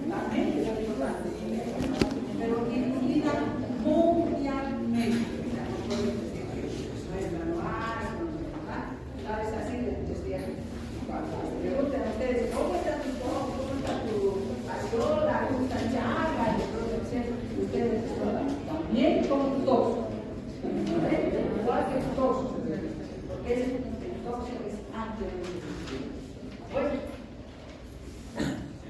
también es importante, pero dirigida mundialmente. No es manual, ¿sabes? Así les decía. Cuando pregunten a ustedes, ¿cómo está tu voz? ¿Cómo está tu pasiola? ¿Cómo está llaga? Ustedes también con tos. Igual que tos. Porque es el tos es antes de bueno.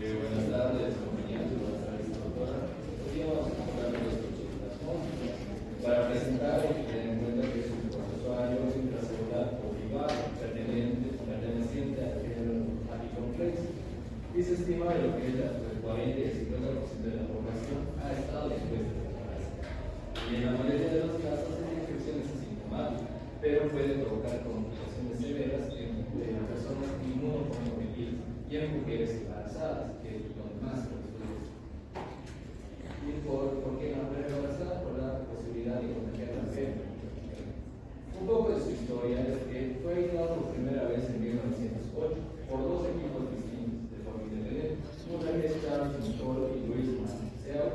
Buenas tardes, compañeros. Buenas tardes, doctora. Hoy día vamos a hablar de los coches para presentar y tener en cuenta que es un procesuario intracelular obligado perteneciente al género Apicomplex y se estima de lo que es el 40 y el 50% de la población ha estado expuesta a esta raza. Y en la mayoría de los casos esta infección es asintomática, pero puede provocar complicaciones severas en personas inmunocomprometidas y en mujeres embarazadas, que es donde más se resuelve. ¿Y por qué la mujer embarazada? Por la posibilidad de contagiar la enfermedad. Un poco de su historia es que fue aislado por primera vez en 1908 por dos equipos distintos de forma independiente. Una vez Charles Nicole y Luis Mansell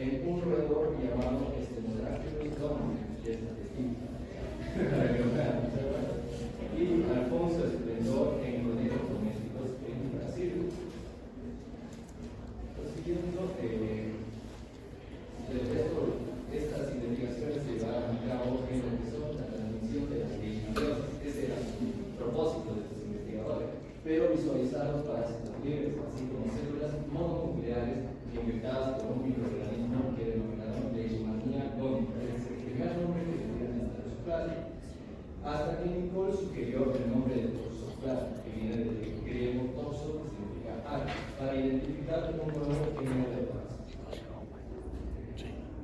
en un roedor llamado Stenodactylus dominans, que es atestífico. Y Alfonso Esplendor en conejos domésticos en Brasil. Prosiguiendo, estas investigaciones se llevaron a cabo en lo que son la transmisión de las leishmaniosas. Ese era el propósito de estos investigadores, pero visualizaron parásitos libres, así como células mononucleares infectadas por un microorganismo que denominaron Leishmania dominans. Es el primer nombre que le dieron a esta toxoplasma, hasta que Nicole sugirió el nombre de toxoplasma, que viene del griego toxo, que significa algo, para identificar un nuevo género de parásito.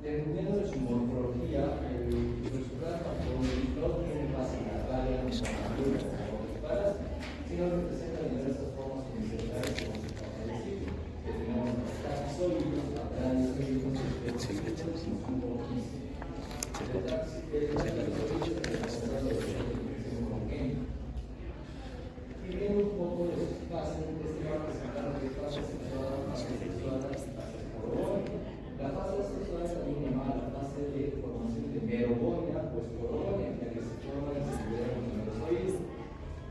Dependiendo de su morfología, el toxoplasma no tiene fase larvaria ni parásito, sino representa diversas formas unicelulares como su forma de ciclo, que tenemos los taxoides, atrándidos, y viendo un poco de sus fases, este va a presentar lo que es fase sexual, fase sexual, fase coronia. La fase sexual es también llamada la fase de formación de merobonia, pues coronia, ya que se forma y se libera con los oídos.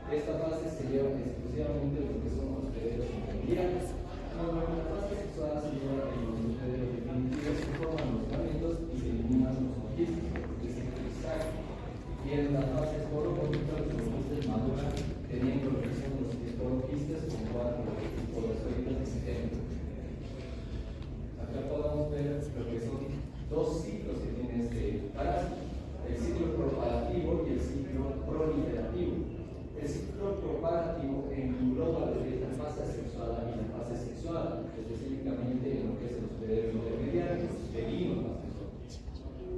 Esta fase se lleva exclusivamente lo que son los hospederos intermediarios. Cuando la fase sexual se lleva en los hospederos definitivos, se forman los gametos y se eliminan los oquistes, que es el crisaje. Y en la fase esporopótica, los oquistes maduran teniendo lo que son los esporoquistes con 4 esporozoides externos. Acá podemos ver lo que son dos ciclos que tiene este parásito: el ciclo propagativo y el ciclo proliferativo. El ciclo propagativo engloba lo que es la fase asexuada y la fase sexuada, específicamente en lo que es el hospedero intermediario, los felinos más que todo.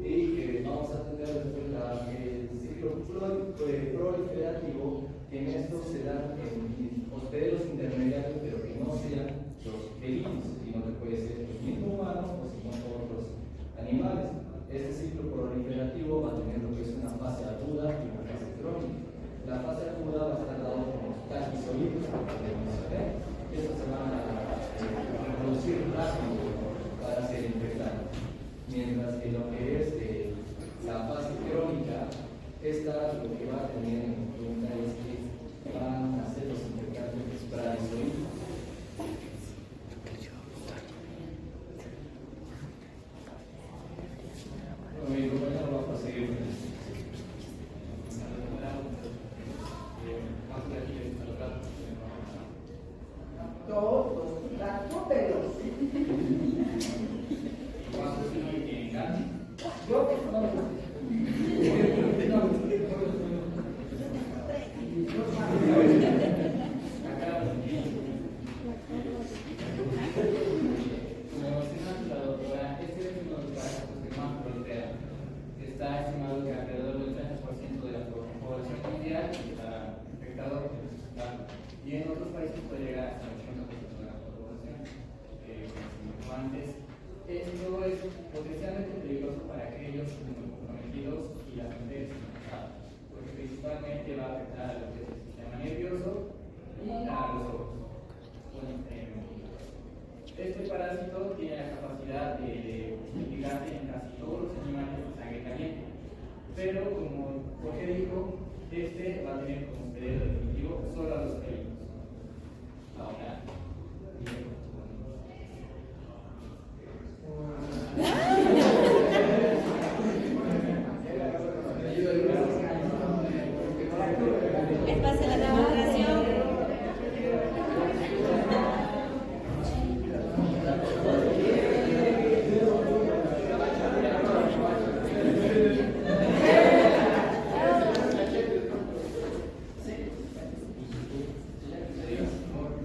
Y vamos a tener después el ciclo proliferativo, que en esto se dan en hospederos intermediarios, pero que no sean los felinos, sino que puede ser el mismo humano o si no otros animales. Este ciclo proliferativo va a tener lo que es una fase aguda y una fase crónica. La fase aguda va a estar dado por los taquizoides, que mencioné, y estos se van a reproducir rápido para ser infectados. Mientras que lo que es la fase crónica, esta lo que va a tener en cuenta es que van a ser los infectantes bradizoides. Bueno, mi compañero va a proseguir. Todos, pero yo está estimado que alrededor del 30% de la población mundial está infectado por el toxoplasma, y en otros países puede llegar hasta el 80% de la población. Como antes, esto es potencialmente peligroso para aquellos comprometidos y las mujeres embarazadas, porque principalmente va a afectar a lo que es el sistema nervioso y a los ojos. Bueno, Este parásito tiene la capacidad de multiplicarse en casi todos los animales de sangre caliente, pero como Jorge dijo, este va a tener como periodo definitivo solo a los felinos. Ahora, Les pase la demostración.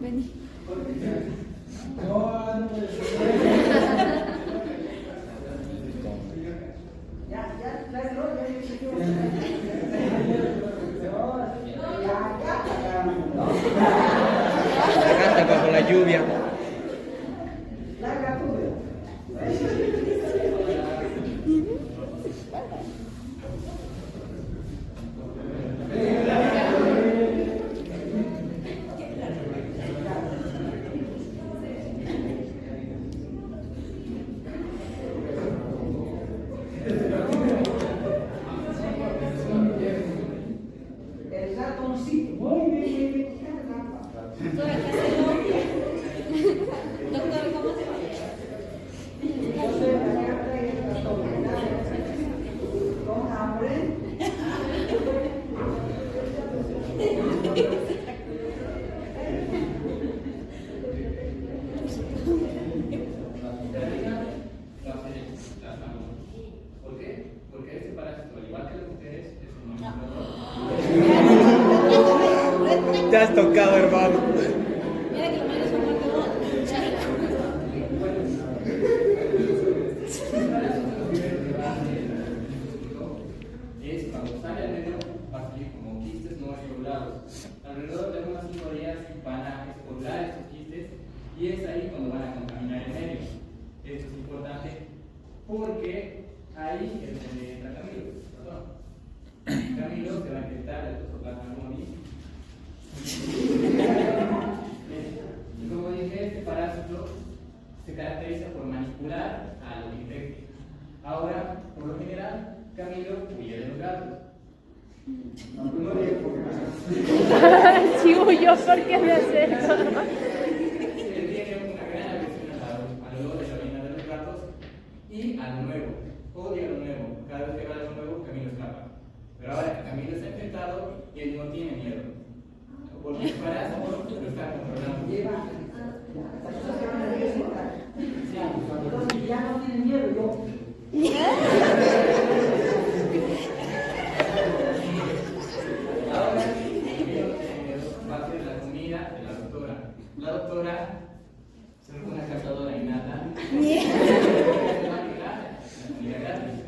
Vení. Ya, tráelo, Canta bajo la lluvia. larga tú. El ratoncito. Muy bien. Doctora, ¿qué hace? Doctor, ¿cómo se va? Con hambre. ¿por qué? Porque este parásito, al igual que los mujeres, es un mamífero. Te has tocado, hermano. Mira que lo malo es un guardabón. Es cuando sale al medio, va a salir como quistes no esporulados. Alrededor de unos 5 días van a esporular estos quistes y es ahí cuando van a contaminar el medio. Esto es importante porque ahí es donde entra Camilo. Camilo se va a infectar el Toxoplasma gondii. Y como dije, este parásito se caracteriza por manipular a los infectos. Ahora, por lo general, Camilo huye de los gatos. Si huyo, ¿por qué me hace eso? Él tiene una gran aversión al olor de la orina de los gatos y a lo nuevo. Odia lo nuevo. Cada vez que va a algo nuevo, Camilo escapa. Pero ahora que Camilo está infectado, él no tiene miedo. Porque el parásito lo está controlando. Lleva. Las cosas se van a regresar. Entonces ya no tienen miedo. Yo. Ahora, Camilo va a hacer la comida de la doctora. La doctora es una cazadora innata. La comida gratis.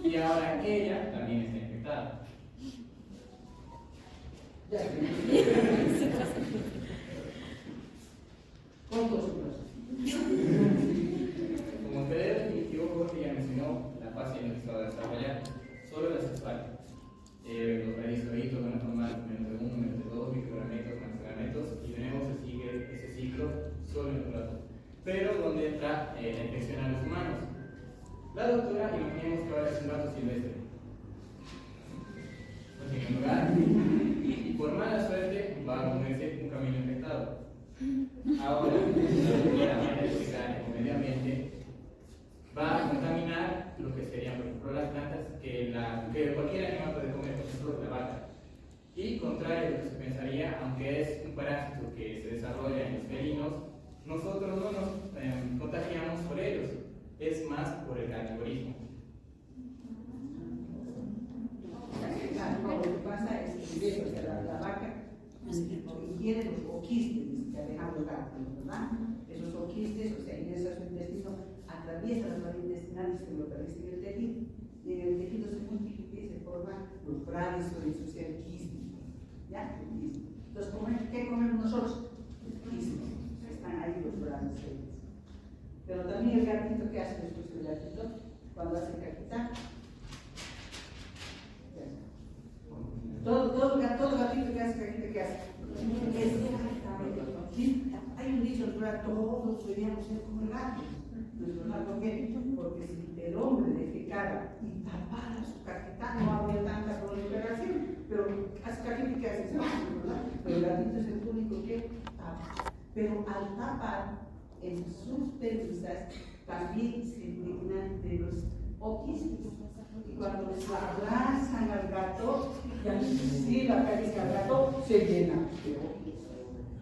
Y ahora ella también está infectada. ¿Cuántos otros? Como periodo definitivo, Jorge ya mencionó la fase en la que se va a desarrollar, solo la sexual. Los radicioitos van a formar menos de 1, menos de 2 microgrametos, macrogrametos, y tenemos ese ciclo solo en los gatos. Pero donde entra la infección a los humanos. La doctora, imaginemos que ahora es un gato silvestre. No tiene lugar, y por mala suerte va a comerse un camino infectado. Ahora, la manera de explicar el medio ambiente va a contaminar lo que serían, por ejemplo, las plantas que cualquier animal puede comer, por ejemplo, la vaca. Y contrario a lo que se pensaría, aunque es un parásito que se desarrolla en los felinos, nosotros no nos contagiamos por ellos, es más por el carnivorismo. Lo que pasa es que o sea, la vaca ingiere los oquistes que dejan los gatos, ¿verdad? Esos oquistes, o sea, ingresa a su intestino, atraviesa la pared intestinal y se lo atraviesa en el tejido. Y en el tejido se multiplica y se forman los bradizoides, o sea, el quiste. ¿Ya? El quiste. Entonces, ¿qué comemos nosotros? Quistes. Están ahí los bradizoides. Pero también el gatito, ¿qué hace después del gatito? Cuando hace caquita. Todo gatito que hace caquita, ¿qué hace? Exactamente. hay un dicho, ¿verdad? Todos deberíamos ser como el gato. ¿No es verdad? ¿Por qué? Porque si el hombre defecara y tapara su cajita, no habría tanta proliferación. Pero las cajitas se saben, ¿verdad? Pero el gatito es el único que tapa. Pero al tapar, en sus pelusas también se impregnan de los oquísticos. Y cuando les abrazan al gato, y así la caricia al gato se llena de oquísticos.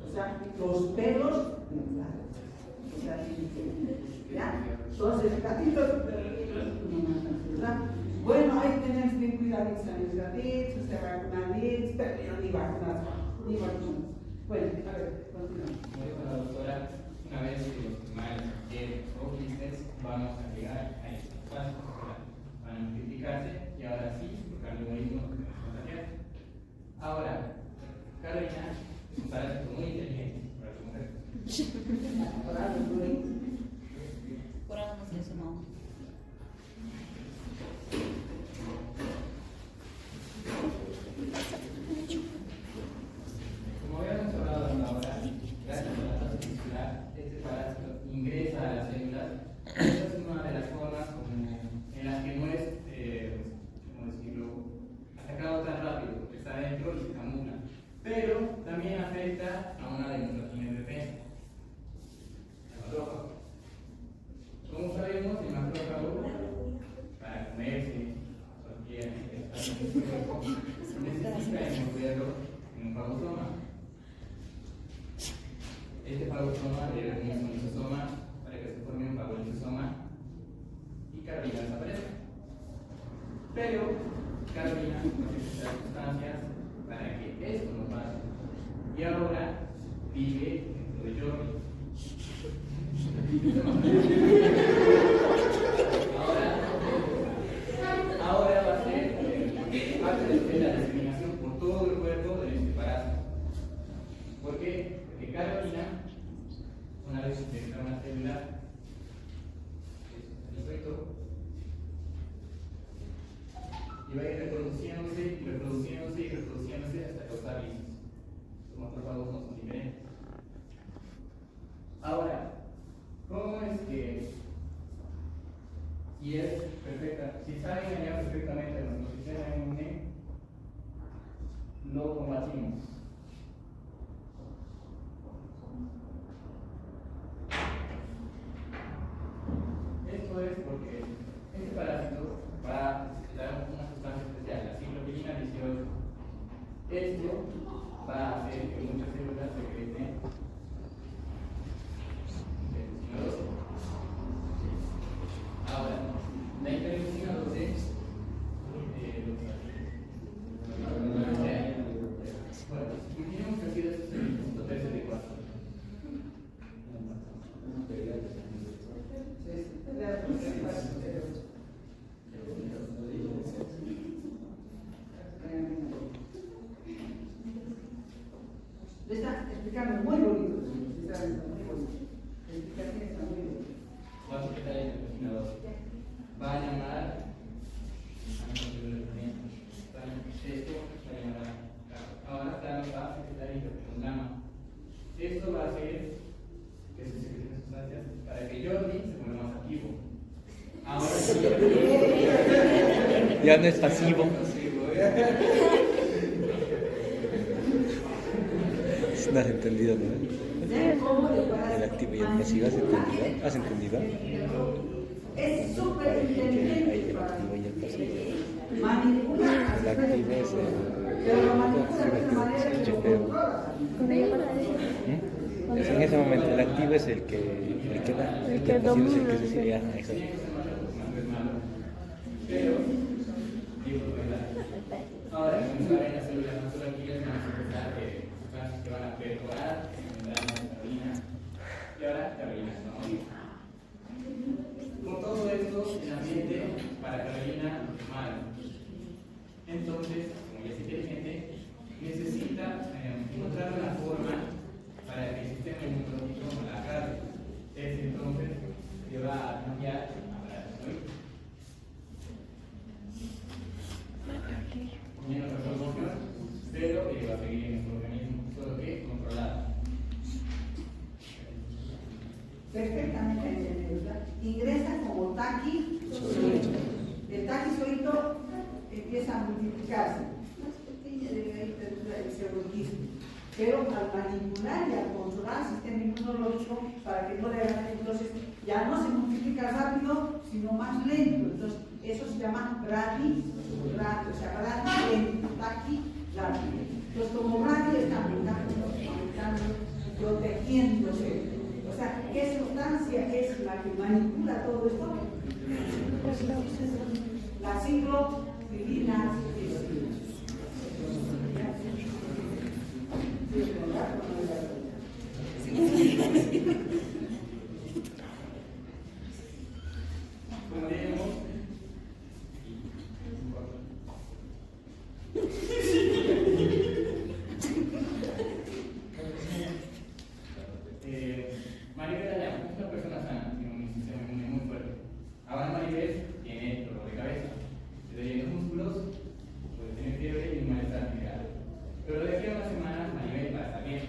O sea, los pelos, o sea, ¿ya? Entonces, gatitos, ¿verdad? Bueno, ahí tenemos que cuidar a los gatitos, se vacunan bien, pero ni vacunas. Bueno, a ver, continuamos. Como dijo la doctora, una vez que los animales adquieren oquistes, vamos a llegar a estos pasos, van a multiplicarse y ahora sí, porque el algoritmo nos contagia. Ahora, Carolina es un parásito muy inteligente para su mujer. Por algo no se le sumó. Como habíamos hablado ahora, gracias a la fase tisular, este parásito ingresa a las células. Esta es una de las formas en las que no es, ¿cómo decirlo?, atacado tan rápido, porque está adentro y se camufla. Pero también afecta a una de nuestras líneas de defensa, el macrófago. Como sabemos, el macrófago, para comerse cualquier cuerpo, necesita envolverlo en un fagosoma. Este fagosoma debe unirse a un lisosoma para que se forme un fagolisosoma y Carolina desaparezca. Pero Carolina no tiene circunstancias para que esto no pase. Y ahora vive dentro de Jordi. Ahora va a ser parte de la discriminación por todo el cuerpo de este parásito. ¿Por qué? Porque Carolina, una vez infecta una célula, y va a ir reproduciéndose y reproduciéndose y reproduciéndose hasta causar virus. Los macrófagos no son diferentes. Ahora, ¿cómo es que si es perfecta, si sabe engañar perfectamente a nuestro sistema inmune, lo combatimos? Esto es porque este parásito va a necesitar una sustancia especial, la ciclopilina 18. Esto va a hacer que muchas células secreten interleucina 12. Ahora, la interleucina 12 bueno, imaginemos que ha sido este punto 13 de 4. Le está explicando muy bonito. Está muy bonito. La explicación está muy bonita. Va a secretar la interleucina 12. Va a llamar a mi contribuidor. Esto va a llamar a ahora Carlos va a secretar interleucina gamma. Esto va a hacer que se secreten sustancias para que Jordi se vuelva más activo. Ahora sí. Ya no es pasivo. No has entendido, ¿no? El activo y el pasivo, ¿has entendido? ¿Has entendido? Es súper Hay inteligente el para activo y el pasivo. manipular. El activo es Pero lo manipula de una manera que el lo feo. controla. Es en ese momento el activo es el que da, el pasivo es el que se sigue. Exacto. Pero, digo, ahora, como saben, las células no solo aquí van a empezar sustancias que van a perforar en membranas de Carolina, y ahora Carolina se va a morir. Con todo esto, el ambiente para Carolina es malo. Entonces, como ella es inteligente, necesita encontrar una forma para que el sistema inmunológico no la agarre. Es entonces que va a cambiar a la célula. Menos resolución, pero va a seguir en nuestro organismo, solo que controlado. perfectamente entendido, ¿verdad? Ingresa como taqui solito. El taqui solito empieza a multiplicarse. Más pequeña de ahí el pseudoquismo. Pero al manipular y al controlar el sistema inmunológico, para que no le hagan entonces, ya no se multiplica rápido, sino más lento. Entonces, eso se llama bradi, o sea, bradi lento, taqui rápido. Entonces, como bradi está aumentando, protegiéndose. O sea, ¿qué sustancia es la que manipula todo esto? La ciclofilina. Como dijimos, Maribel Ayala es una persona sana, tiene un sistema inmune muy fuerte. Ahora Maribel tiene dolor de cabeza, le duelen los músculos, puede tener fiebre y un malestar general. Pero de aquí a unas semanas Maribel va a estar bien.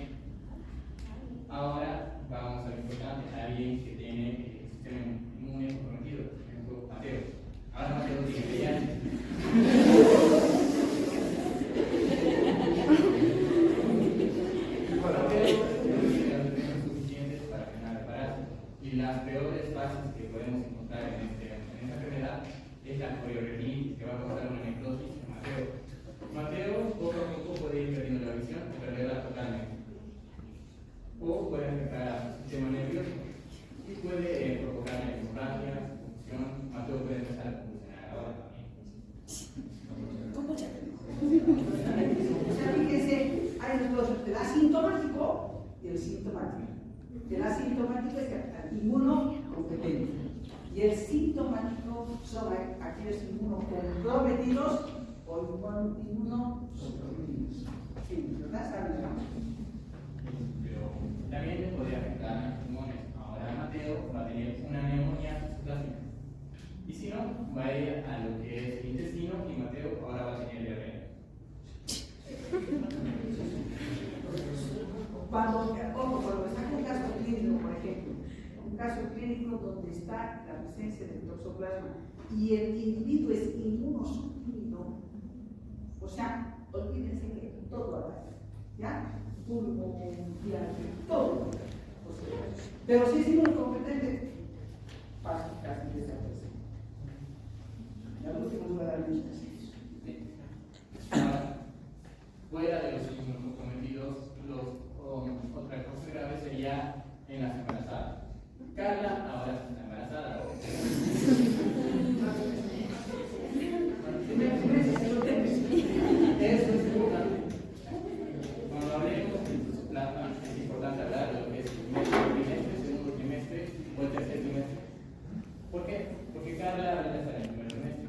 Ahora vamos a lo importante, alguien que tiene el sistema inmune comprometido, por ejemplo, Mateo. Ahora Mateo tiene VIH. Y las peores fases que podemos encontrar en esta enfermedad es la coriorrenitis, que va a causar una necrosis en Mateo. Mateo poco a poco puede ir perdiendo la visión y perderla totalmente. O puede afectar al sistema nervioso y puede provocar una hemorragia, confusión. Mateo puede empezar a convulsionar ahora también. O sea, fíjense, hay dos, el asintomático y el sintomático. El asintomático es el inmunocompetente y el sintomático son aquellos inmunocomprometidos o inmunosuprimidos. Sí, ¿verdad? ¿Saben? Pero también le podría afectar a los pulmones. Ahora Mateo va a tener una neumonía plasmática. Y si no, va a ir a lo que es el intestino y Mateo ahora va a tener diarrea. Cuando está un caso clínico, por ejemplo, un caso clínico donde está la presencia del toxoplasma y el individuo es inmunosuprimido, o sea, olvídense que todo ataca, ¿ya? Pulmón, diarrea, todo. Pero si es inmunocompetente, pasa casi desaparece. Y al último voy a dar muchas veces. Ahora, fuera de los inmunocomprometidos, otra cosa grave sería en las embarazadas. Carla ahora está embarazada. Eso es importante. Cuando hablemos de toxoplasma, es importante hablar de lo que es el primer trimestre, el segundo trimestre o el tercer trimestre. ¿Por qué? Porque Carla ahora está en el primer trimestre.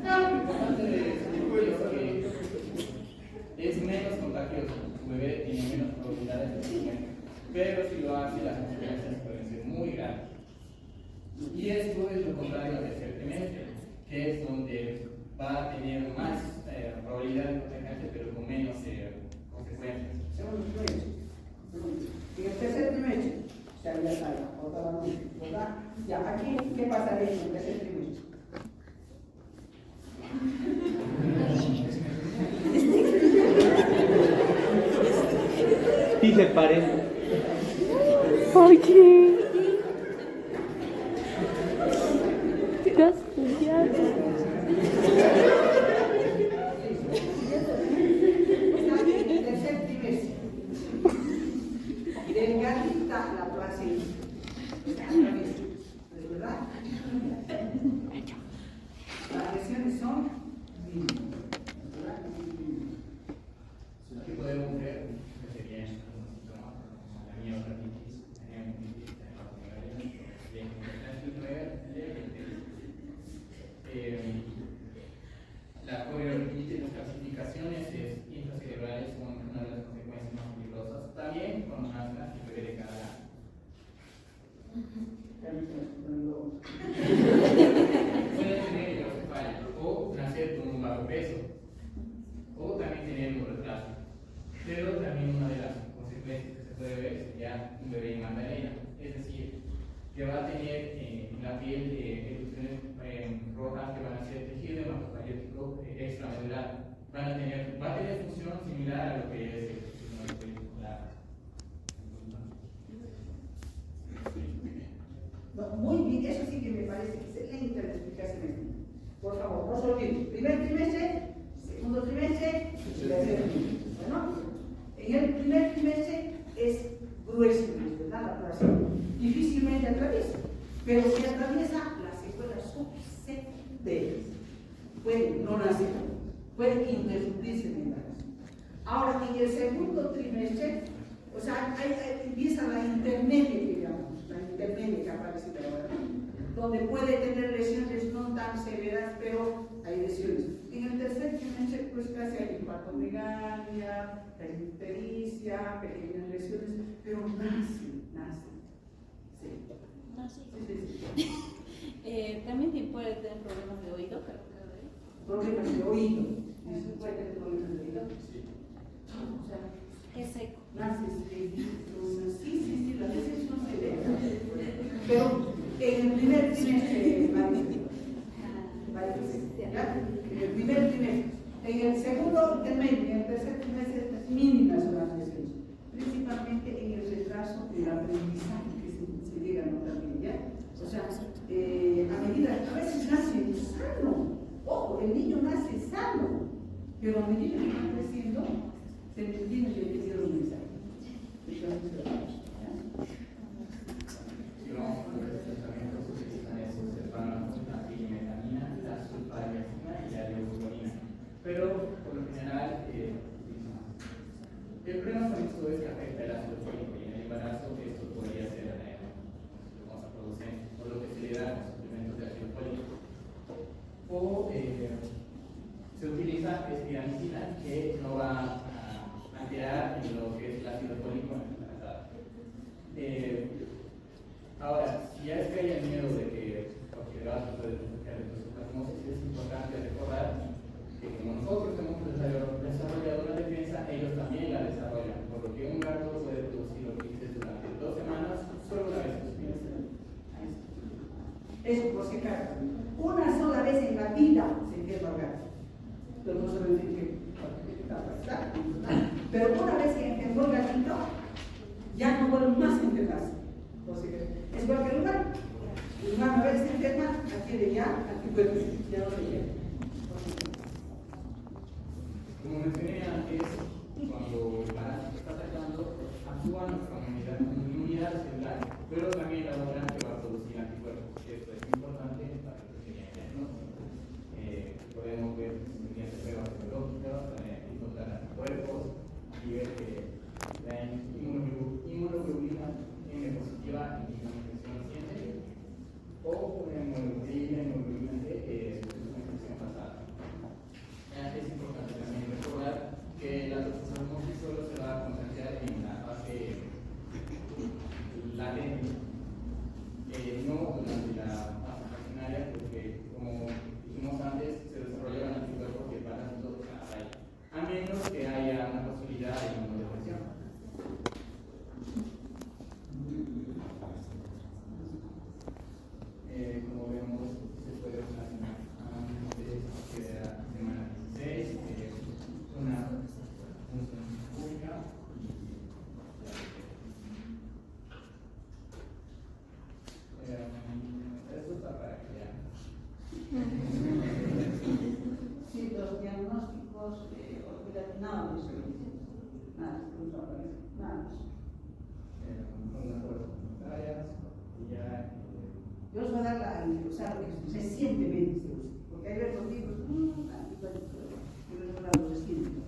Lo importante de esto es que es menos contagioso, su bebé tiene menos probabilidades de sufrimiento, pero si lo hace, las consecuencias pueden ser muy graves. Y esto es lo contrario al tercer trimestre, que es donde va a tener más probabilidad de contagiarse, pero con menos consecuencias. Segundo trimestre. Y el tercer trimestre, ya está otra vez, ¿verdad? Ya, aquí, ¿qué pasaría en el tercer trimestre? Sí se parece. Oye. Castellano. En el tercer trimestre, delgadita la placenta. ¿De verdad? Las lesiones son mínimas. ¿Verdad? Aquí podemos ver que serían algunos síntomas como la miocarditis, la neumonitis, la coriorrenitis, las clasificaciones intracerebrales son una de las consecuencias más peligrosas. También cuando nace el bebé de cada año. Puede tener hidrocefalia o nacer con un bajo peso o también tener un retraso. Pero también una de las consecuencias que se puede ver sería un bebé en Magdalena. Es decir, que va a tener en la piel erupciones rojas que van a ser tejido hematopoyético extramedular. Va a tener función similar a lo que es No, muy bien, eso sí que me parece excelente la explicación. Por favor, no se olviden. Primer trimestre, segundo trimestre, tercer trimestre. Bueno, en el primer trimestre es grueso, ¿verdad? La operación difícilmente atraviesa, pero si atraviesa, las secuelas son severas. Puede no nacer, puede interrumpirse en el embarazo. Ahora, en el segundo trimestre, o sea, ahí empieza la intermedia que llamamos, la intermedia que aparece ahora, donde puede tener lesiones no tan severas, pero hay lesiones. En el tercer trimestre, pues casi hay hepatomegalia, hay ictericia, pequeñas lesiones, pero nace. Sí. Nace. Sí. También puede tener problemas de oído, creo que Problemas de oído. ¿Puede tener problemas de oído? Sí. O sea, es seco. nace, sí, las veces no se ve. Pero en el primer trimestre, ¿ya? En el primer trimestre. En el segundo intermedio, en el tercer trimestre, mínimas son las lesiones. Principalmente en el retraso del aprendizaje que se llega a notar bien, ¿ya? O sea, a medida, a veces nace sano. Ojo, el niño nace sano, pero a medida que va creciendo, se le tiene que decir los mensajes. Pero por lo general el problema con esto es que afecta el ácido fólico y en el embarazo esto podría ser contraproducente, por lo que se le da los suplementos de ácido fólico. O se utiliza espiramicina, que no va a alterar en lo que es el ácido fólico en el embarazada. Ahora, si ya es que hay el miedo de que cualquier gasto puede desarrollar leptospasmosis, es importante recordar que como nosotros hemos desarrollado una defensa, ellos también la desarrollan, por lo que un gato puede producir lo que dices durante 2 semanas solo una vez en su vida. Eso por si acaso. Una sola vez en la vida se enferma el gato. Pero no sabemos en qué etapa está. Pero una vez que enfermó el gatito, ya no vuelve más a enfermarse. O sea, es igual que el humano. El humano una vez se enferma, adquiere ya anticuerpos, ya no se lleva. Como mencioné antes, cuando el parásito está atacando, actúa nuestra inmunidad celular, pero también la otra que va a producir anticuerpos. Esto es importante para que se diagnóstico. Podemos ver mediante pruebas serológicas, encontrar anticuerpos y ver que la inmunoglobulina M positiva indica una infección reciente o una inmunoglobulina T es una infección pasada. Es importante también recordar que la toxoplasmosis solo se va a concentrar en la fase latente, no durante la fase estacionaria, porque como dijimos antes, se desarrollan anticuerpos que pasan todos a raíz, a menos que haya una posibilidad de inmunodepresión. Como vemos, se puede relacionar antes de la semana 16, una función pública esto está para que ya. Sí, los diagnósticos nada de eso. Nada, nada. Unas horas voluntarias y ya. Yo os voy a dar o sea, lo que recientemente se usa, porque hay otros libros, yo les voy a dar los recientes.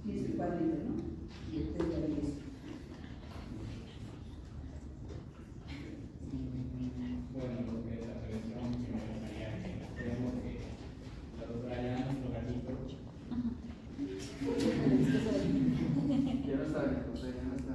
Y es el cuadrito, ¿no? Y el tema de eso. Bueno, lo que es la prevención, que me gustaría que tenemos que la doctora ya nuestro gatito. Ya no está, ya no está.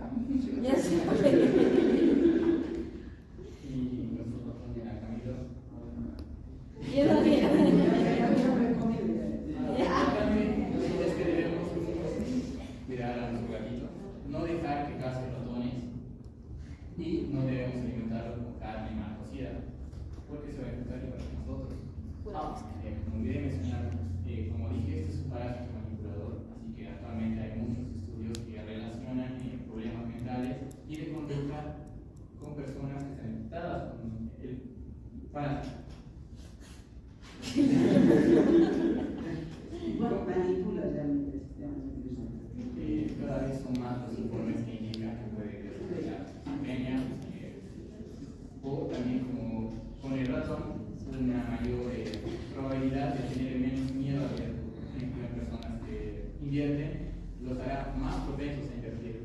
invierten los hará más propensos a invertir.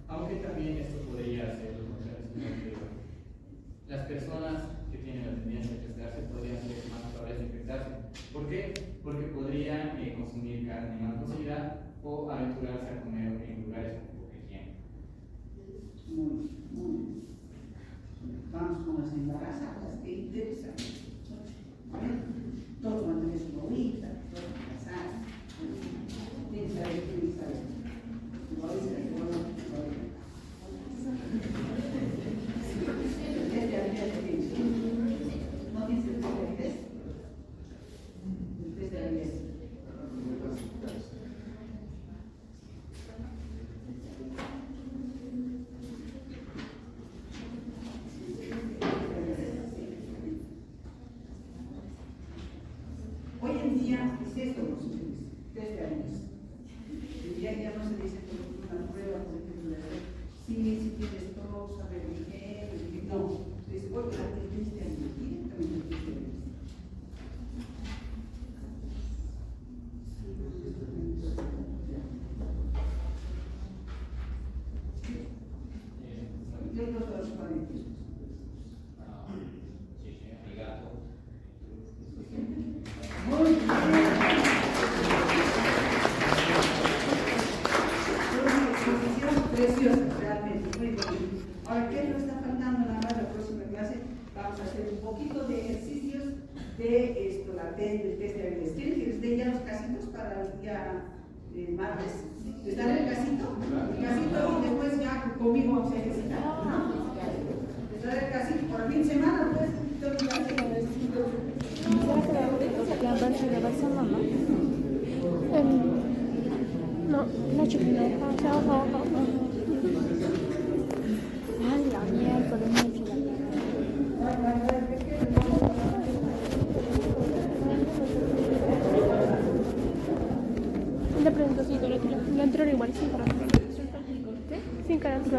Aunque también esto podría ser lo contrario, sino que las personas que tienen la tendencia a infectarse podrían ser más probables de infectarse. ¿Por qué? Porque podrían consumir carne mal cocida o aventurarse a comer en lugares con poca higiene. Muy bien. Vamos con las embarazadas, qué interesante. Todos van a tener su bolita, todos van a casar. ¿Quién sabe? ¿No dice el test? El test de avidez. Hoy en día es esto lo que se dice, test de avidez. Ya no se dice por una prueba, por ejemplo, de hacer, si tienes todo, saber bien, no. Se dice, bueno, la test de avidez, directamente el test de avidez. Yo los transparentes. Muy bien. Una exposición preciosa, realmente, muy bonita. Ahora, ¿qué nos está faltando nada más la próxima clase? Vamos a hacer un poquito de ejercicios de esto, la test de avidez. ¿Quieren que les dé ya los casitos para el día martes? ¿Les dan el casito? El casito y después ya conmigo vamos a ejercitar, ¿no? Les dan el casito por el fin de semana, pues. No, la chupinera. Ay, la miércoles, mucho la presentación la anterior igual, sin carácter. Sin carácter.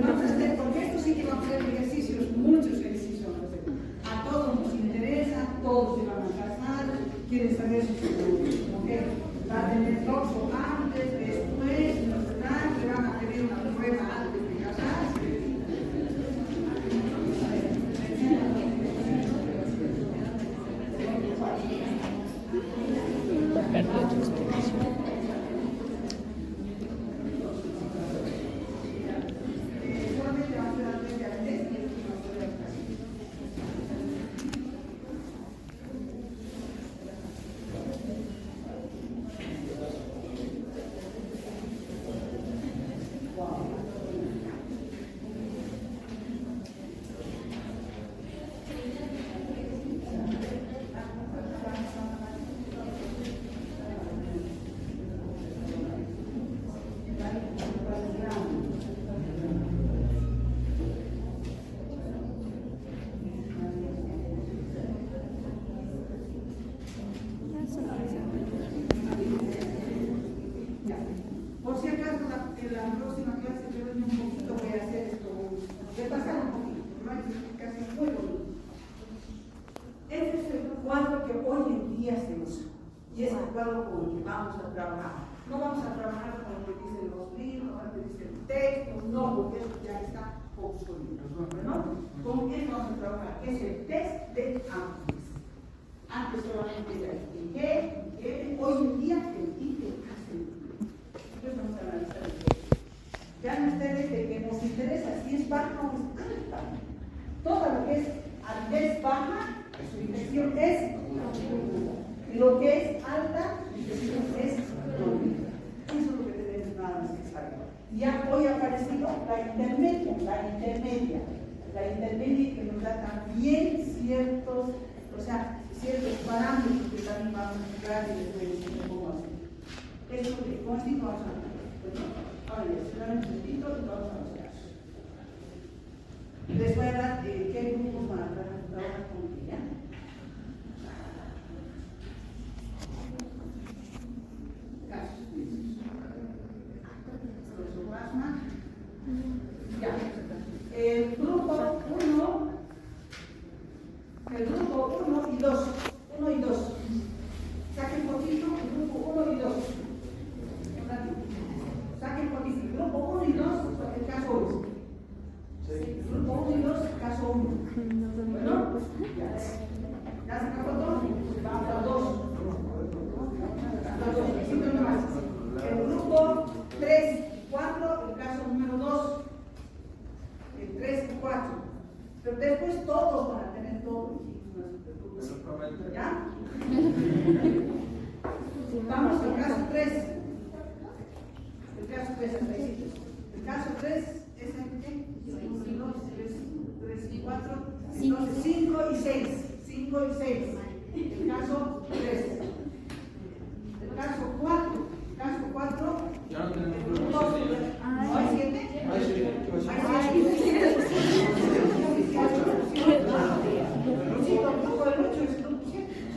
Porque esto sí que va a hacer ejercicios, muchos ejercicios. A todos nos interesa, todos se van a casar, quieren saber su mujer va a tener sexo antes, después, no sé, que van a pedir una prueba antes de casarse. Por si acaso, en la próxima clase, yo un poquito voy a hacer esto, voy a pasar un poquito, no hay explicación muy bonita. Este es el cuadro que hoy en día se usa y es el cuadro con el que vamos a trabajar. No vamos a trabajar con lo que dicen los libros, lo que dice el texto, no, porque eso ya está obsoleto, ¿no? Con qué vamos a trabajar, es el test de antes. Antes solamente era el qué, hoy en día el y que hace. Entonces vamos a analizar el texto. Vean ustedes de que nos interesa si es baja o es alta. Todo lo que es avidez baja, su infección es y lo que es alta, su infección es crónica. Eso es lo que tenemos nada más que saber. Ya hoy ha aparecido la intermedia que nos da también ciertos, ciertos parámetros que también vamos a explicar y les voy a decir cómo hacer. Eso de con esto vamos a hablar. Ahora ya, esperen un momentito y vamos a buscar. Les voy a dar qué grupos van a trabajar con ella. Casos clínicos. Toxoplasma. Ya. El grupo 1 y 2. 1 y 2. Saquen poquito el grupo 1 y 2. Vamos al caso 3. El caso 3 es requisitos. El caso 3 es el que 1, 2, 3 y 4. Entonces 5 y 6. 5 y 6. El caso 3. El caso 4. Caso 4. Ya no tenemos ¿No grupos, hay 7? Hay 7.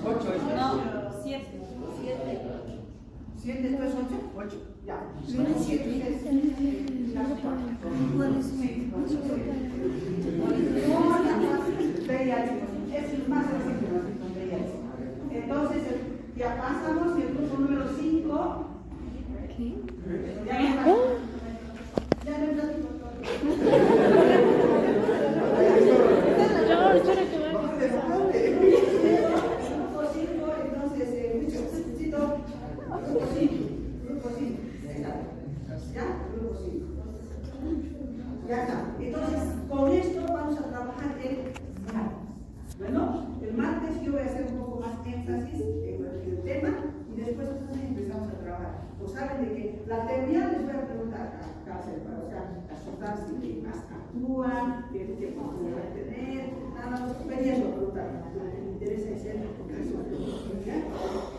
Ocho es. No, 7. 7, esto es 8. 8. Ya. 7 es más reciente. Entonces, ya pasamos y el grupo número 5. Ya no platico Grupo 5, entonces, necesito grupo 5. Grupo 5. ¿Ya? Grupo 5. Ya está. Entonces, con esto vamos a trabajar el martes. Bueno, el martes yo voy a hacer un poco más énfasis en el tema y después empezamos a trabajar. Pues saben de que la teoría les voy a preguntar acá, o sea, las sustancias que más actúan, qué función va a tener, nada más, pedías lo preguntar, lo que me interesa es el resumen.